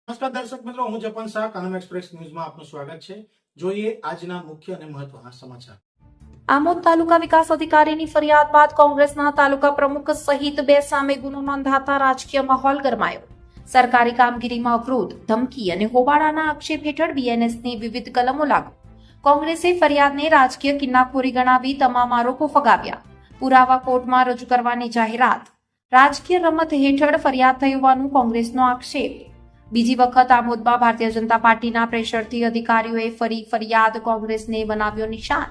નમસ્કાર દર્શક મિત્રો, હું જપન શાહ, કાનમ એક્સપ્રેસ ન્યૂઝમાં આપનું સ્વાગત છે. જોઈએ આજના મુખ્ય અને મહત્વના સમાચાર. આમોદ તાલુકા વિકાસ અધિકારીની ફરિયાદ બાદ કોંગ્રેસના તાલુકા પ્રમુખ સહિત 2 સામે ગુનો નોંધાતા રાજકીય માહોલ ગરમાયો. સરકારી કામગીરીમાં અવરોધ, ધમકી અને હોબાળાના આક્ષેપ હેઠળ બીએનએસની વિવિધ કલમો લાગુ. કોંગ્રેસે ફરિયાદને રાજકીય કિન્નાખોરી ગણાવી તમામ આરોપો ફગાવ્યા. પુરાવા કોર્ટમાં રજૂ કરવાની જાહેરાત. રાજકીય રમત હેઠળ ફરિયાદ થઈ હોવાનું કોંગ્રેસનો આક્ષેપ. બીજી વખત આમોદમાં ભારતીય જનતા પાર્ટીના પ્રેશરથી અધિકારીઓએ ફરી ફરિયાદ કોંગ્રેસને બનાવ્યો નિશાન.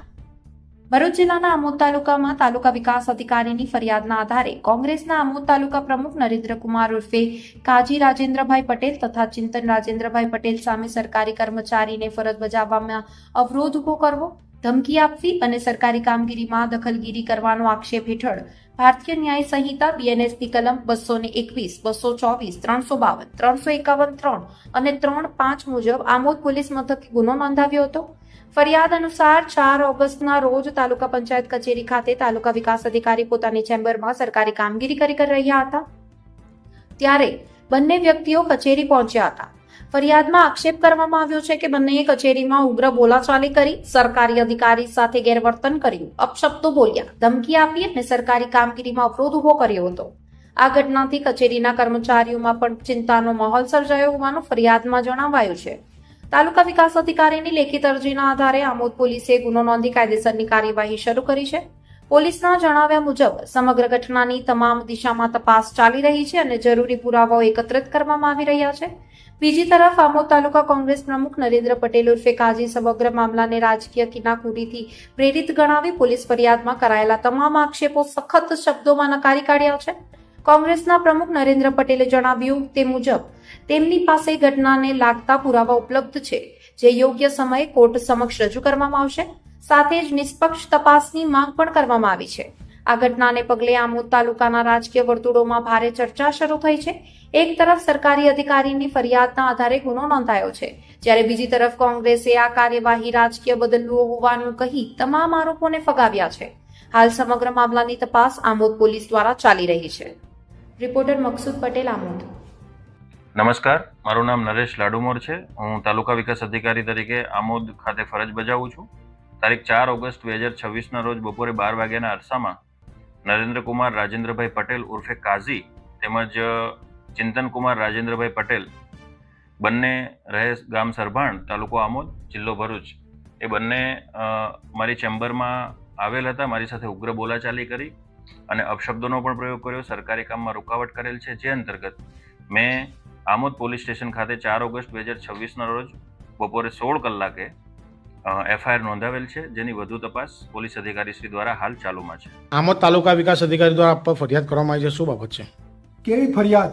ભરૂચ જિલ્લાના આમોદ તાલુકામાં તાલુકા વિકાસ અધિકારીની ફરિયાદના આધારે કોંગ્રેસના આમોદ તાલુકા પ્રમુખ નરેન્દ્રકુમાર ઉર્ફે કાજી રાજેન્દ્રભાઈ પટેલ તથા ચિંતન રાજેન્દ્રભાઈ પટેલ સામે સરકારી કર્મચારીને ફરજ બજાવવામાં અવરોધ ઉભો કરવો, ધમકી આપવી અને સરકારી કામગીરીમાં દખલગીરી કરવાનો આક્ષેપ હેઠળ ભારતીય ન્યાય સંહિતા બીએનએસની કલમ 221, 224, 352, 351, 3 અને 3(5) મુજબ આમોદ પોલીસ મથકે ગુનો નોંધાવ્યો હતો. ફરિયાદ અનુસાર 4 ઓગસ્ટના રોજ તાલુકા પંચાયત કચેરી ખાતે તાલુકા વિકાસ અધિકારી પોતાની ચેમ્બરમાં સરકારી કામગીરી કરી રહ્યા હતા. ત્યારે બંને વ્યક્તિઓ કચેરી પહોંચ્યા હતા. ફરિયાદમાં આક્ષેપ કરવામાં આવ્યો છે કે બંનેએ કચેરીમાં ઉગ્ર બોલાચાલી કરી, સરકારી અધિકારી સાથે ગેરવર્તન કર્યું, અપશબ્દો બોલ્યા, ધમકી આપી અને સરકારી કામગીરીમાં અવરોધ ઉભો કર્યો હતો. આ ઘટનાથી કચેરીના કર્મચારીઓમાં પણ ચિંતાનો માહોલ સર્જાયો હોવાનું ફરિયાદમાં જણાવાયું છે. તાલુકા વિકાસ અધિકારીની લેખિત અરજીના આધારે આમોદ પોલીસે ગુનો નોંધી કાયદેસરની કાર્યવાહી શરૂ કરી છે. પોલીસના જણાવ્યા મુજબ સમગ્ર ઘટનાની તમામ દિશામાં તપાસ ચાલી રહી છે અને જરૂરી પુરાવાઓ એકત્રિત કરવામાં આવી રહ્યા છે. બીજી તરફ આમોદ તાલુકા કોંગ્રેસ પ્રમુખ નરેન્દ્ર પટેલ ઉર્ફે કાજી સમગ્ર મામલાને રાજકીય કિનાખોરીથી પ્રેરિત ગણાવી પોલીસ ફરિયાદમાં કરાયેલા તમામ આક્ષેપો સખત શબ્દોમાં નકારી કાઢ્યા છે. કોંગ્રેસના પ્રમુખ નરેન્દ્ર પટેલે જણાવ્યું તે મુજબ તેમની પાસે ઘટનાને લાગતા પુરાવા ઉપલબ્ધ છે, જે યોગ્ય સમયે કોર્ટ સમક્ષ રજૂ કરવામાં આવશે. સાથે જ નિષ્પક્ષ તપાસની માંગ પણ કરવામાં આવી છે. આ ઘટનાને પગલે આમોદ તાલુકાના રાજકીય વર્તુળોમાં ભારે ચર્ચા શરૂ થઈ છે. એક તરફ સરકારી અધિકારીની ફરિયાદના આધારે ગુનો નોંધાયો છે, જ્યારે બીજી તરફ કોંગ્રેસે આ કાર્યવાહી રાજકીય બદલવું હોવાનું કહી તમામ આરોપોને ફગાવ્યા છે. હાલ સમગ્ર મામલાની તપાસ આમોદ પોલીસ દ્વારા ચાલી રહી છે. રિપોર્ટર મકસૂદ પટેલ, આમોદ. નમસ્કાર, મારું નામ નરેશ લાડુમોર છે. હું તાલુકા વિકાસ અધિકારી તરીકે આમોદ ખાતે ફરજ બજાવું છું. તારીખ 4 ઓગસ્ટ 2026ના રોજ બપોરે 12 વાગ્યાના અરસામાં નરેન્દ્રકુમાર રાજેન્દ્રભાઈ પટેલ ઉર્ફે કાઝી તેમજ ચિંતનકુમાર રાજેન્દ્રભાઈ પટેલ, બંને રહે ગામ સરભાણ, તાલુકો આમોદ, જિલ્લો ભરૂચ, એ બંને મારી ચેમ્બરમાં આવેલ હતા. મારી સાથે ઉગ્ર બોલાચાલી કરી અને અપશબ્દોનો પણ પ્રયોગ કર્યો, સરકારી કામમાં રૂકાવટ કરેલ છે. જે અંતર્ગત મેં આમોદ પોલીસ સ્ટેશન ખાતે 4 ઓગસ્ટ 2026ના રોજ બપોરે 16 કલાકે એફઆઈઆર નોંધાવેલ છે, જેની વધુ તપાસ પોલીસ અધિકારી શ્રી દ્વારા હાલ ચાલુમાં છે. આમોદ તાલુકા વિકાસ અધિકારી દ્વારા આપ પર ફરિયાદ કરવામાં આવી છે, શું બાબત છે? કેવી ફરિયાદ?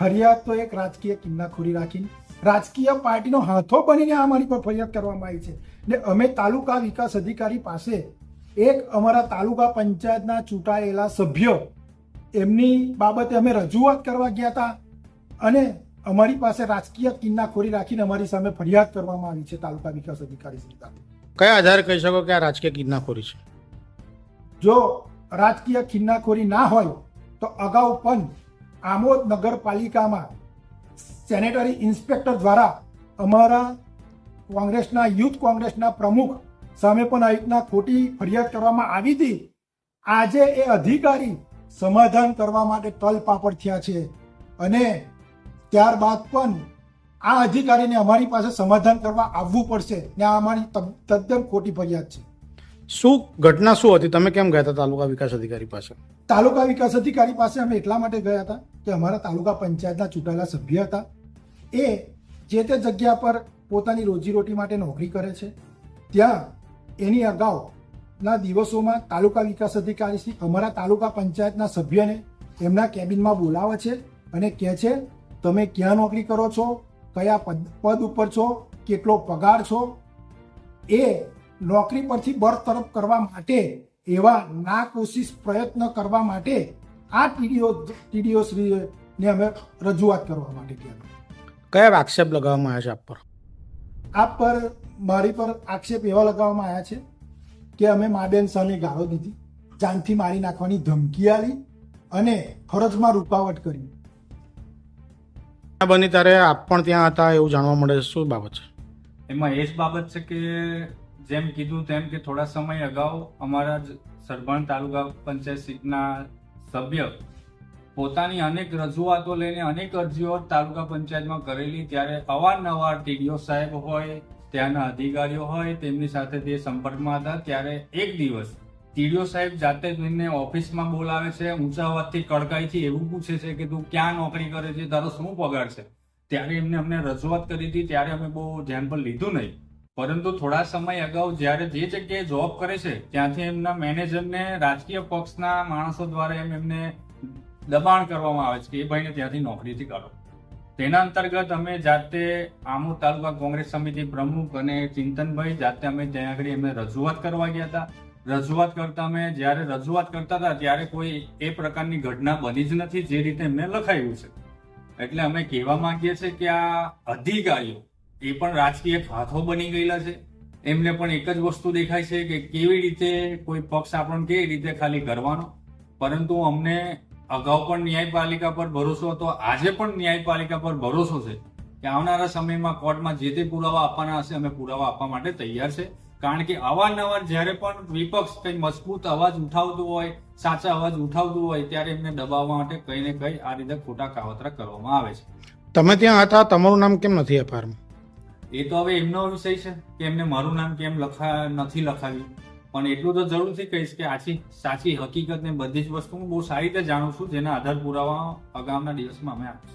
ફરિયાદ તો એક રાજકીય કિન્નાખોરી રાખીને રાજકીય પાર્ટીનો હાથો બનીને અમારી પર ફરિયાદ કરવામાં આવી છે. ને અમે તાલુકા વિકાસ અધિકારી પાસે એક અમારા તાલુકા પંચાયતના ચૂંટાયેલા સભ્ય એમની બાબતે અમે રજૂઆત કરવા ગયા હતા અને અમારી પાસે રાજકીય કિન્નાખોરી રાખીને અમારી સામે ફરિયાદ કરવામાં આવી છે તાલુકા વિકાસ અધિકારી શ્રી. કયા આધારે કહી શકો કે આ રાજકીય કિન્નાખોરી છે? જો રાજકીય કિન્નાખોરી ના હોય તો અગાઉ પણ આમોદ નગરપાલિકામાં સેનેટરી ઇન્સ્પેક્ટર દ્વારા અમારા યુથ કોંગ્રેસના પ્રમુખ સામે પણ આ રીતના ખોટી ફરિયાદ કરવામાં આવી હતી. આજે એ અધિકારી સમાધાન કરવા માટે તલપાપડ થયા છે અને ત્યારબાદ પણ આ અધિકારીને અમારી પાસે સમાધાન કરવા આવવું પડશે ને આ અમારી તદ્દન ખોટી ફરિયાદ છે. શું ઘટના શું હતી? તમે કેમ ગયા હતા તાલુકા વિકાસ અધિકારી પાસે? તાલુકા વિકાસ અધિકારી પાસે અમે એટલા માટે ગયા હતા કે અમારા તાલુકા પંચાયતના ચૂંટાયેલા સભ્ય હતા. એ જે તે જગ્યા પર પોતાની રોજીરોટી માટે નોકરી કરે છે. ત્યાં એની અગાઉના દિવસોમાં તાલુકા વિકાસ અધિકારી શ્રી અમારા તાલુકા પંચાયતના સભ્યને એમના કેબિનમાં બોલાવે છે અને કહે છે, તમે ક્યાં નોકરી કરો છો, કયા પદ ઉપર છો, કેટલો પગાર છો. એ નોકરી પરથી બરતરફ કરવા માટે એવા નાકોશિશ પ્રયત્ન કરવા માટે આ ટીડીઓ શ્રીને અમે રજૂઆત કરવા માટે ગયા. કયા આક્ષેપ લગાવવામાં આવ્યા છે આપ પર? મારી પર આક્ષેપ એવા લગાવવામાં આવ્યા છે કે અમે માબેન શાહને ગાળો દીધી, જાનથી મારી નાખવાની ધમકી આવી અને ફરજમાં રૂકાવટ કરી. આ બની ત્યારે આપ પણ ત્યાં હતા એવું જાણવા મળે છે, શું બાબત છે? એમાં એ જ બાબત છે કે જેમ કીધું તેમ કે થોડા સમય અગાઉ અમારા જ સરભણ તાલુકા પંચાયત સીટના સભ્ય પોતાની અનેક રજૂઆતો લઈને અનેક અરજીઓ તાલુકા પંચાયતમાં કરેલી, ત્યારે અવારનવાર ટીડીઓ સાહેબ હોય, ત્યાંના અધિકારીઓ હોય, તેમની સાથે તે સંપર્કમાં હતા. ત્યારે એક દિવસ ટીડીઓ સાહેબ જાતે જ એમને ઓફિસમાં બોલાવે છે, ઊંચા અવાજથી કડકાઈથી એવું પૂછે છે કે તું ક્યાં નોકરી કરે છે, તારો શું પગાર છે. ત્યારે એમને અમને રજૂઆત કરી હતી, ત્યારે અમે બહુ ધ્યાન પર લીધું નહીં. પરંતુ થોડા સમય અગાઉ જ્યારે જે જગ્યાએ જોબ કરે છે ત્યાંથી એમના મેનેજરને રાજકીય પક્ષના માણસો દ્વારા એમને દબાણ કરવામાં આવે છે કે એ ભાઈને ત્યાંથી નોકરીથી કાઢો. તેના અંતર્ગત અમે જાતે આમોદ તાલુકા કોંગ્રેસ સમિતિ પ્રમુખ અને ચિંતનભાઈ જાતે અમે ત્યાં આગળ એમને રજૂઆત કરવા ગયા હતા. રજૂઆત કરતા અમે જ્યારે રજૂઆત કરતા હતા ત્યારે કોઈ એ પ્રકારની ઘટના બની જ નથી જે રીતે એમને લખાયું છે. એટલે અમે કહેવા માંગીએ છીએ કે આ અધિકારીઓ એ પણ રાજકીય હાથો બની ગયેલા છે. એમને પણ એક જ વસ્તુ દેખાય છે કે કેવી રીતે કોઈ પક્ષ આપણને કેવી રીતે ખાલી કરવાનો. પરંતુ અમને અગાઉ પણ ન્યાયપાલિકા પર ભરોસો હતો, આજે પણ ન્યાયપાલિકા પર ભરોસો છે કે આવનારા સમયમાં કોર્ટમાં જે તે પુરાવા આપવાના હશે અમે પુરાવા આપવા માટે તૈયાર છે. કારણ કે અવારનવાર જ્યારે પણ વિપક્ષ કંઈ મજબૂત અવાજ ઉઠાવતું હોય, સાચા અવાજ ઉઠાવતું હોય, ત્યારે એમને દબાવવા માટે કંઈ ને કંઈ આ રીતે ખોટા કાવતરા કરવામાં આવે છે. તમે ત્યાં હતા, તમારું નામ કેમ નથી એફઆઈઆરમાં? એ તો હવે એમનો વિષય છે કે એમને મારું નામ કેમ નથી લખાવ્યું. પણ એટલું તો જરૂરથી કહીશ કે આછી સાચી હકીકત ને બધી જ વસ્તુ હું બહુ સારી રીતે જાણું છું, જેના આધાર પુરાવા આગામના દિવસમાં અમે આપીશું.